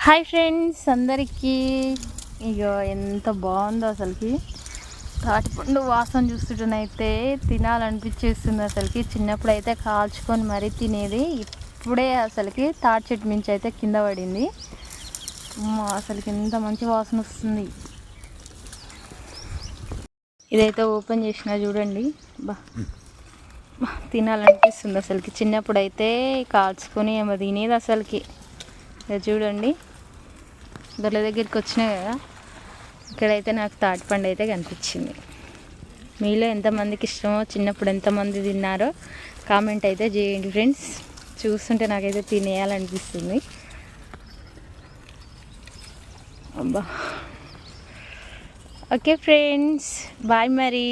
Hi friends అందరికీ. ఇగో ఎంత బాగుందో అసలుకి. తాటిపండు వాసన చూస్తుంటేనైతే తినాలనిపించేస్తుంది అసలుకి. చిన్నప్పుడు అయితే కాల్చుకొని మరీ తినేది. ఇప్పుడే అసలుకి తాటి చెట్టు మించి అయితే కింద పడింది. అసలుకి ఎంత మంచి వాసన వస్తుంది. ఇదైతే ఓపెన్ చేసిన చూడండి. తినాలనిపిస్తుంది అసలుకి. చిన్నప్పుడు అయితే కాల్చుకొని ఏమో తినేది అసలుకి. చూడండి, గొర్రెల దగ్గరికి వచ్చినా కదా, ఇక్కడైతే నాకు తాటిపండు అయితే కనిపించింది. మీలో ఎంతమందికి ఇష్టమో, చిన్నప్పుడు ఎంతమంది తిన్నారో కామెంట్ అయితే చేయండి ఫ్రెండ్స్. చూస్తుంటే నాకైతే తినేయాలనిపిస్తుంది. అబ్బా. ఓకే ఫ్రెండ్స్, బాయ్ మరి.